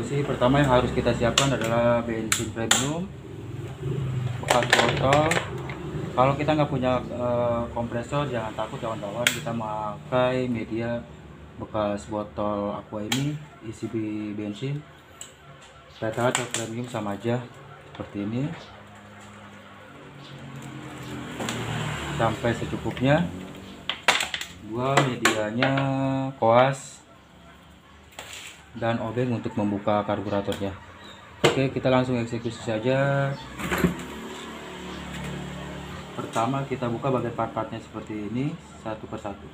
eksekusi, pertama yang harus kita siapkan adalah bensin premium bekas botol. Kalau kita nggak punya kompresor, jangan takut kawan-kawan, kita memakai media bekas botol aqua ini, isi bensin pertalite atau premium sama aja, seperti ini. Sampai secukupnya. Dua medianya koas dan obeng untuk membuka karburatornya. Oke, kita langsung eksekusi saja. Pertama kita buka bagian part-partnya seperti ini, satu persatu.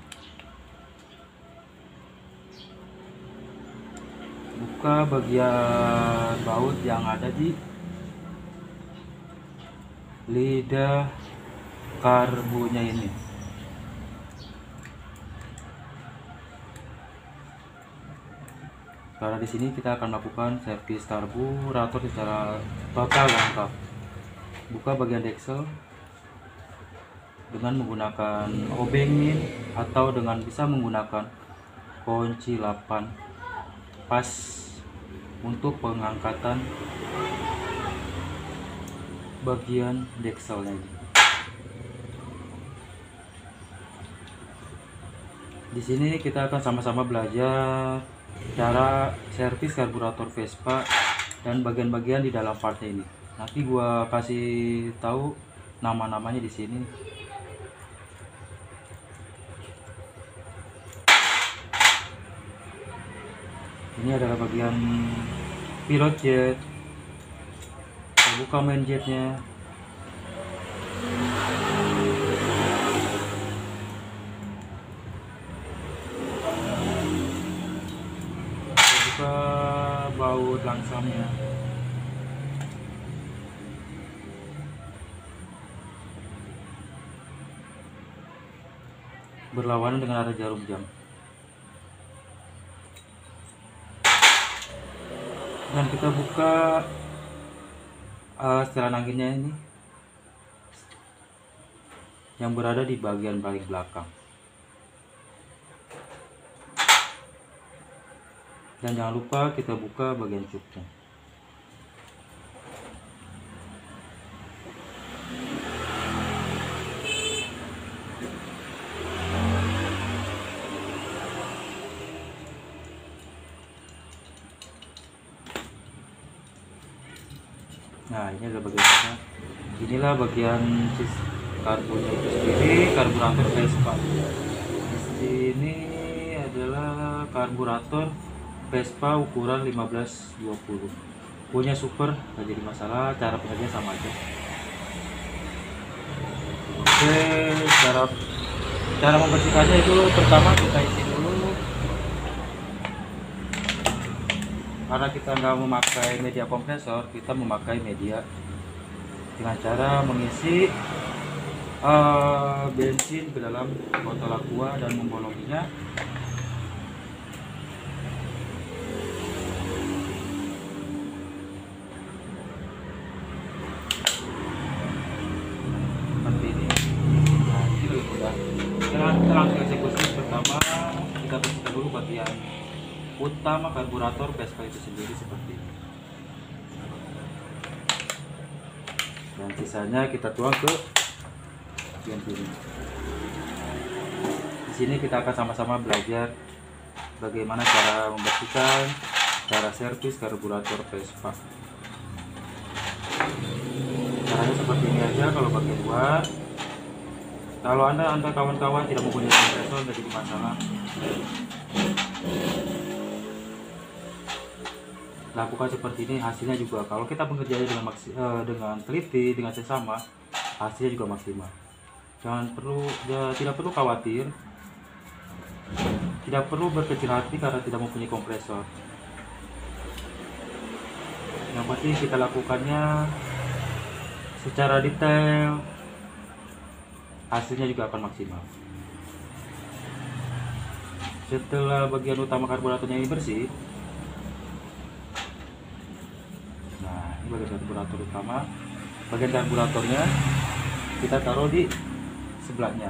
Buka bagian baut yang ada di lidah karbunya ini. Karena di sini kita akan melakukan servis karburator secara total lengkap. Buka bagian deksel dengan menggunakan obeng atau dengan bisa menggunakan kunci 8 pas untuk pengangkatan bagian dekselnya ini. Di sini kita akan sama-sama belajar cara servis karburator Vespa dan bagian-bagian di dalam partnya ini. Nanti gua kasih tahu nama-namanya di sini. Ini adalah bagian pilot jet. Kita buka main jetnya. Kita buka baut langsamnya. Berlawanan dengan arah jarum jam. Dan kita buka setelan anginnya ini yang berada di bagian paling belakang. Dan jangan lupa kita buka bagian cupnya. Nah, ini adalah bagian inilah bagian karbunya itu sendiri, karburator Vespa. Di sini adalah karburator Vespa ukuran 1520. Punya super, nggak jadi masalah, cara pengerjaan sama aja. Oke, cara membersihkannya itu pertama kita isi dulu. Karena kita nggak memakai media kompresor, kita memakai media dengan cara mengisi bensin ke dalam botol aqua dan membolonginya. Seperti ini. Nah, ini lebih mudah. Kita langsung eksekusi. Pertama kita bersihkan dulu bagian utama karburator Vespa itu sendiri seperti ini. Dan sisanya kita tuang ke bagian sini. Di sini kita akan sama-sama belajar bagaimana cara membersihkan, cara servis karburator Vespa. Caranya seperti ini aja kalau bagian luar. Kalau anda kawan-kawan tidak mempunyai kompresor, jadi masalah. Lakukan seperti ini, hasilnya juga kalau kita bekerja dengan teliti, dengan seksama, hasilnya juga maksimal. Tidak perlu khawatir, tidak perlu berkecil hati karena tidak mempunyai kompresor. Yang penting kita lakukannya secara detail, hasilnya juga akan maksimal. Setelah bagian utama karburatornya ini bersih, bagian karburator utama, bagian karburatornya kita taruh di sebelahnya.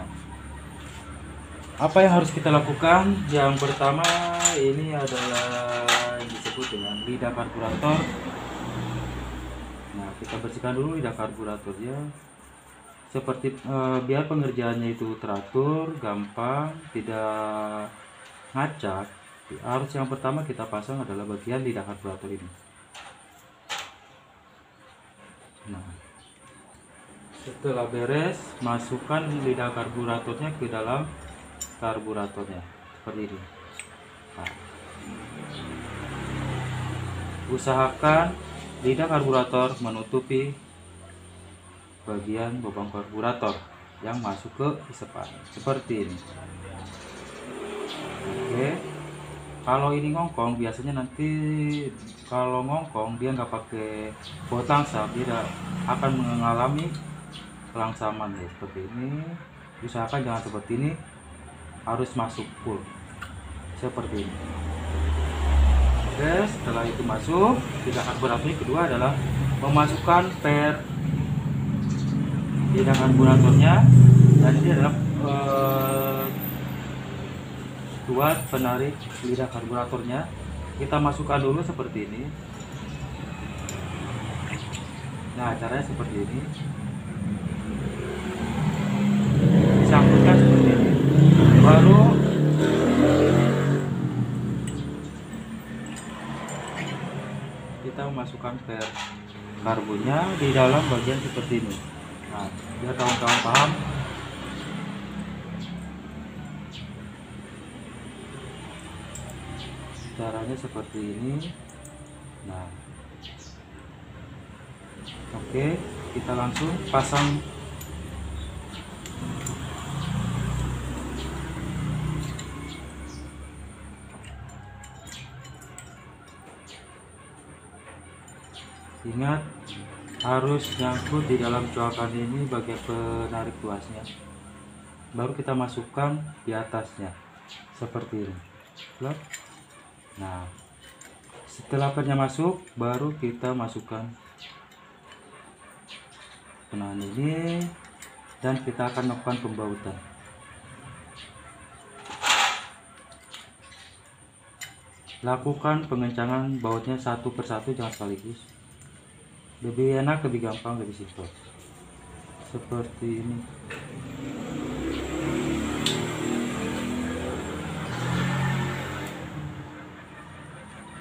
Apa yang harus kita lakukan? Yang pertama ini adalah yang disebut dengan lidah karburator. Nah, kita bersihkan dulu lidah karburatornya seperti biar pengerjaannya itu teratur, gampang, tidak ngacak. Harus yang pertama kita pasang adalah bagian lidah karburator ini. Nah, setelah beres, masukkan lidah karburatornya ke dalam karburatornya seperti ini. Nah, usahakan lidah karburator menutupi bagian lubang karburator yang masuk ke isepan seperti ini. Oke, kalau ini ngongkong, biasanya nanti kalau ngongkong dia nggak pakai baut langsam, dia akan mengalami kelangsaman ya, seperti ini. Usahakan jangan seperti ini, harus masuk full seperti ini. Oke, setelah itu masuk, lidah karburator kedua adalah memasukkan per lidah karburatornya, dan ini adalah buat penarik lidah karburatornya. Kita masukkan dulu seperti ini. Nah, caranya seperti ini, disangkutkan seperti ini, baru kita memasukkan per karbunya di dalam bagian seperti ini. Nah, biar kawan-kawan paham, caranya seperti ini. Nah, oke, kita langsung pasang. Ingat, harus nyangkut di dalam coakan ini bagian penarik tuasnya, baru kita masukkan di atasnya seperti ini. Nah, setelah pernya masuk, baru kita masukkan penahan ini, dan kita akan melakukan pembautan. Lakukan pengencangan bautnya satu persatu, jangan sekaligus. Lebih enak, lebih gampang, lebih simpel seperti ini.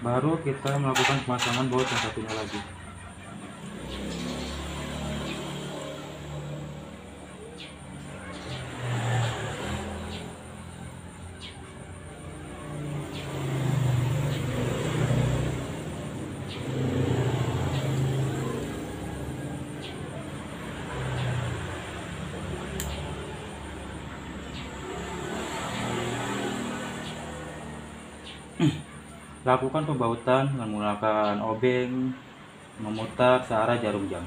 Baru kita melakukan pemasangan baut yang satunya lagi. Lakukan pembautan dengan menggunakan obeng memutar searah jarum jam.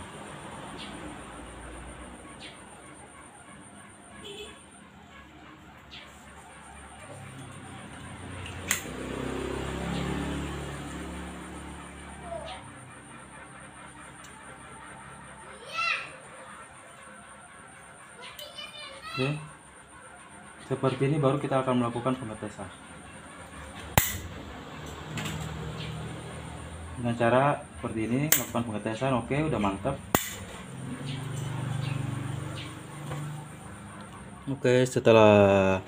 Oke, seperti ini baru kita akan melakukan pengetesan dengan cara seperti ini, melakukan pengetesan. Oke, udah mantap. Oke, setelah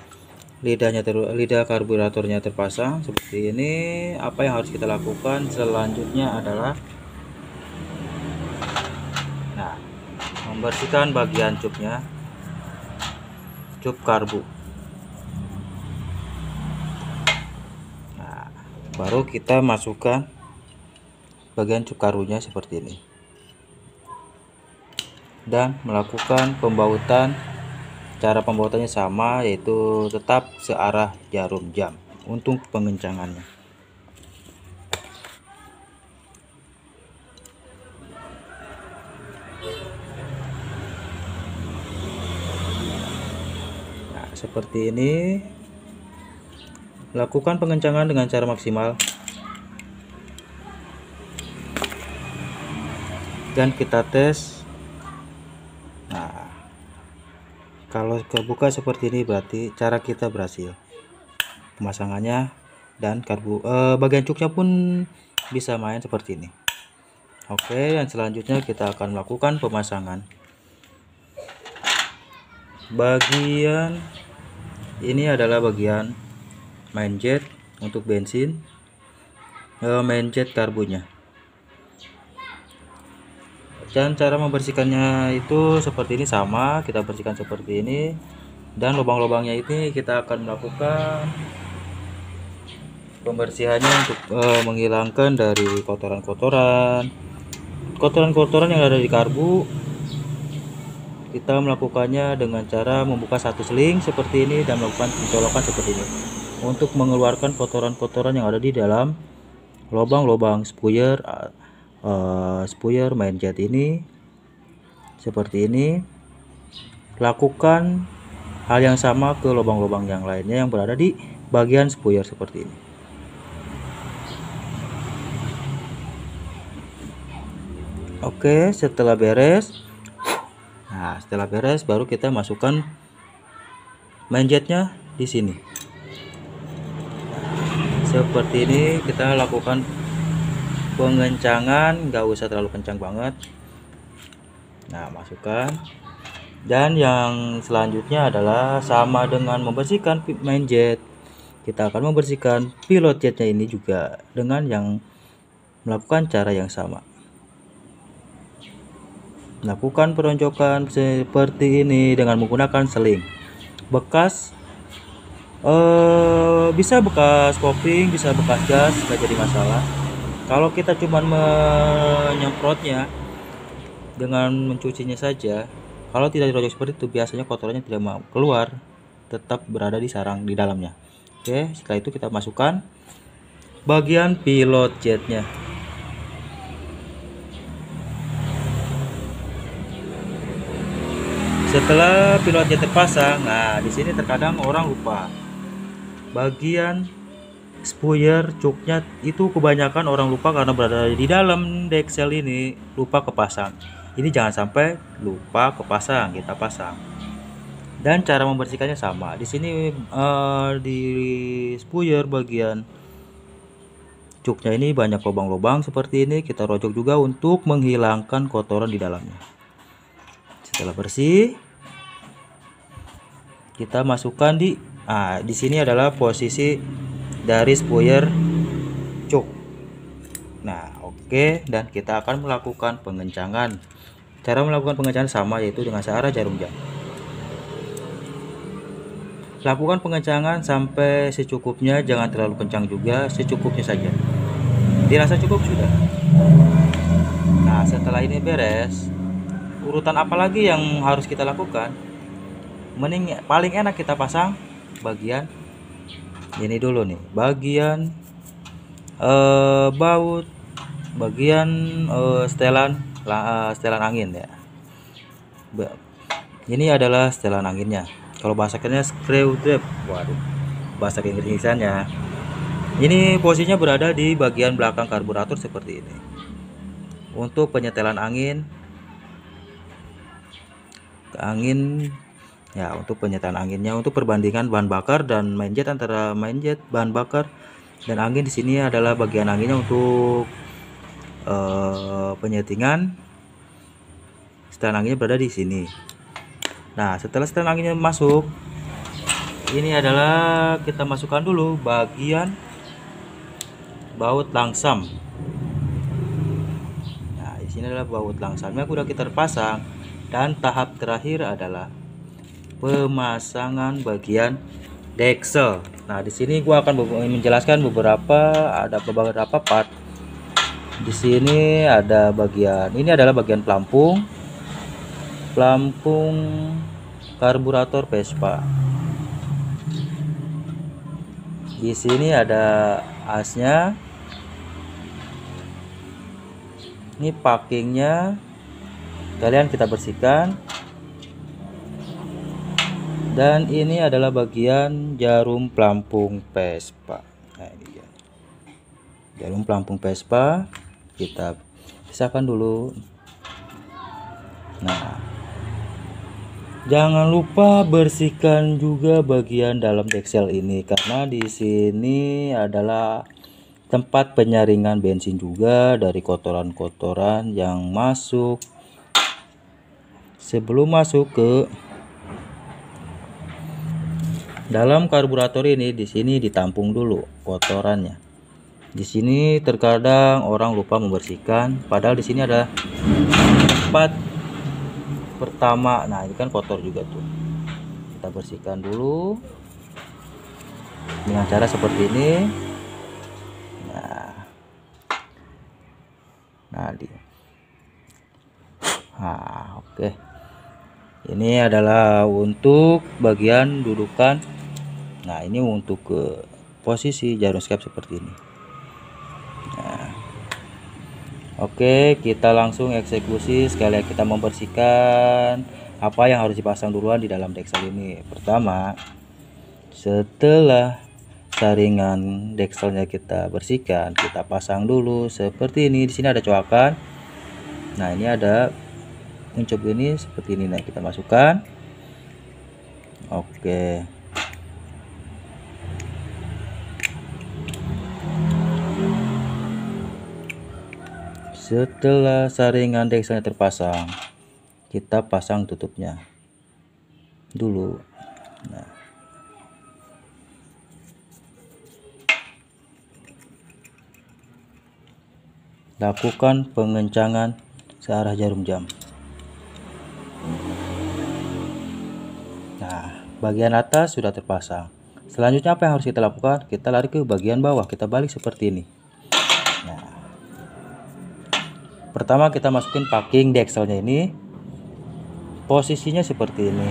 lidah karburatornya terpasang seperti ini, apa yang harus kita lakukan selanjutnya adalah membersihkan bagian cupnya, cup karbu. Nah, baru kita masukkan bagian cup karbunya seperti ini, dan melakukan pembautan. Cara pembautannya sama, yaitu tetap searah jarum jam untuk pengencangannya. Nah, seperti ini. Lakukan pengencangan dengan cara maksimal, dan kita tes. Nah, Kalau kebuka seperti ini berarti cara kita berhasil pemasangannya, dan bagian cuknya pun bisa main seperti ini. Oke, dan selanjutnya kita akan melakukan pemasangan. Bagian ini adalah bagian main jet untuk bensin, main jet karbunya. Dan cara membersihkannya itu seperti ini, sama kita bersihkan seperti ini, dan lubang-lubangnya ini kita akan melakukan pembersihannya untuk menghilangkan dari kotoran-kotoran yang ada di karbu. Kita melakukannya dengan cara membuka satu seling seperti ini dan melakukan pencolokan seperti ini untuk mengeluarkan kotoran-kotoran yang ada di dalam lubang-lubang spuyer main jet ini. Seperti ini. Lakukan hal yang sama ke lubang-lubang yang lainnya yang berada di bagian spuyer seperti ini. Oke, setelah beres, baru kita masukkan main jetnya di sini. Seperti ini kita lakukan pengencangan, nggak usah terlalu kencang banget. Nah, masukkan. Dan yang selanjutnya adalah sama dengan membersihkan main jet, kita akan membersihkan pilot jetnya ini juga dengan yang melakukan cara yang sama. Lakukan peroncokan seperti ini dengan menggunakan seling bekas, bisa bekas kopling, bisa bekas gas, nggak jadi masalah. Kalau kita cuman menyemprotnya dengan mencucinya saja, kalau tidak dirojok seperti itu, biasanya kotorannya tidak mau keluar, tetap berada di sarang di dalamnya. Oke, setelah itu kita masukkan bagian pilot jetnya. Setelah pilot jet terpasang, nah di sini terkadang orang lupa bagian spuyer cuknya itu, kebanyakan orang lupa karena berada di dalam deksel ini, lupa kepasang. Ini jangan sampai lupa kepasang, kita pasang. Dan cara membersihkannya sama. Di sini di spuyer bagian cuknya ini banyak lubang-lubang seperti ini, kita rojok juga untuk menghilangkan kotoran di dalamnya. Setelah bersih, kita masukkan di sini adalah posisi dari spuyer cuk. Nah, oke, dan kita akan melakukan pengencangan. Cara melakukan pengencangan sama, yaitu dengan searah jarum jam. Lakukan pengencangan sampai secukupnya, jangan terlalu kencang juga, secukupnya saja. Dirasa cukup sudah. Nah, setelah ini beres, urutan apa lagi yang harus kita lakukan? Paling enak kita pasang bagian ini dulu nih, bagian baut, bagian setelan angin ya. Ini adalah setelan anginnya. Kalau bahasa kerennya screw trap. Waduh, bahasa Inggrisannya. Ini posisinya berada di bagian belakang karburator seperti ini. Untuk penyetelan angin ya, untuk penyetelan anginnya, untuk perbandingan bahan bakar dan main jet, antara main jet bahan bakar dan angin, di sini adalah bagian anginnya untuk penyetingan. Setelan anginnya berada di sini. Nah, setelah setelan anginnya masuk, ini adalah kita masukkan dulu bagian baut langsam. Nah, di sini adalah baut langsamnya sudah kita pasang, dan tahap terakhir adalah pemasangan bagian deksel. Nah, di sini gua akan menjelaskan ada beberapa part. Di sini ada ini adalah bagian pelampung karburator Vespa. Di sini ada asnya. Ini packingnya, kalian kita bersihkan. Dan ini adalah bagian jarum pelampung Vespa. Nah, ini dia. Jarum pelampung Vespa, kita pisahkan dulu. Nah, Jangan lupa bersihkan juga bagian dalam deksel ini, karena di sini adalah tempat penyaringan bensin juga dari kotoran-kotoran yang masuk. Sebelum masuk ke dalam karburator ini, di sini ditampung dulu kotorannya. Di sini terkadang orang lupa membersihkan, padahal di sini ada tempat pertama. Nah, ini kan kotor juga tuh. Kita bersihkan dulu dengan cara seperti ini. Oke. Ini adalah untuk bagian dudukan. Nah, ini untuk ke posisi jarum skep seperti ini. Oke, kita langsung eksekusi. Sekali kita membersihkan apa yang harus dipasang duluan di dalam deksel ini. Pertama, setelah saringan dekselnya kita bersihkan, kita pasang dulu seperti ini. Di sini ada coakan. Nah, ini ada uncuk ini seperti ini. Nah, kita masukkan. Oke. Setelah saringan dekselnya terpasang, kita pasang tutupnya dulu. Nah, lakukan pengencangan searah jarum jam. Nah, bagian atas sudah terpasang. Selanjutnya apa yang harus kita lakukan? Kita lari ke bagian bawah, kita balik seperti ini. Nah, pertama kita masukin packing dekselnya ini, posisinya seperti ini.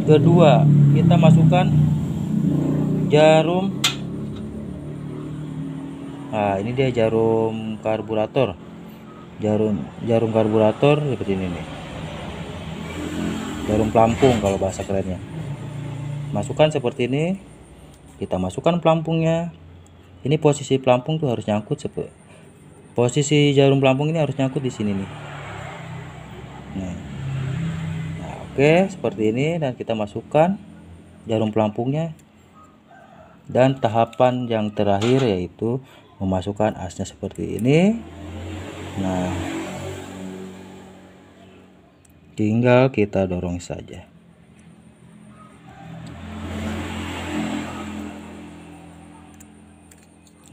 Kedua, kita masukkan jarum. Nah, ini dia jarum karburator. Jarum karburator seperti ini nih. Jarum pelampung kalau bahasa kerennya. Masukkan seperti ini. Kita masukkan pelampungnya. Ini posisi pelampung tuh harus nyangkut seperti. Posisi jarum pelampung ini harus nyangkut di sini nih. Nah, oke, seperti ini, dan kita masukkan jarum pelampungnya. Dan tahapan yang terakhir yaitu memasukkan asnya seperti ini. Nah, tinggal kita dorong saja.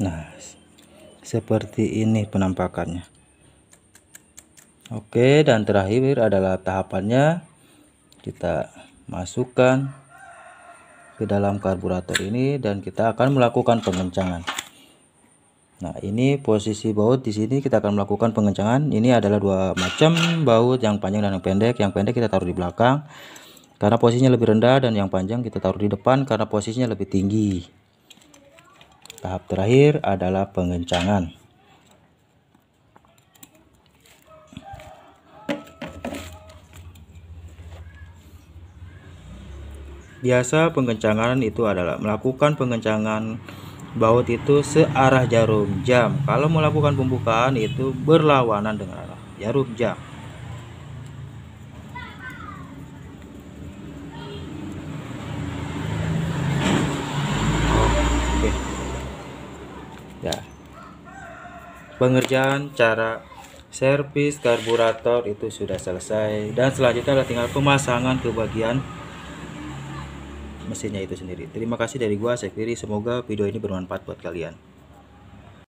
Nah, seperti ini penampakannya. Oke, dan terakhir adalah tahapannya. Kita masukkan ke dalam karburator ini dan kita akan melakukan pengencangan. Nah, ini posisi baut di sini kita akan melakukan pengencangan. Ini adalah dua macam baut, yang panjang dan yang pendek. Yang pendek kita taruh di belakang karena posisinya lebih rendah, dan yang panjang kita taruh di depan karena posisinya lebih tinggi. Tahap terakhir adalah pengencangan. Biasa pengencangan itu adalah melakukan pengencangan baut itu searah jarum jam. Kalau melakukan pembukaan itu berlawanan dengan arah jarum jam. Oke. Ya. Pengerjaan cara servis karburator itu sudah selesai, dan selanjutnya adalah tinggal pemasangan ke bagian mesinnya itu sendiri. Terima kasih dari gua, Sekiri. Semoga video ini bermanfaat buat kalian.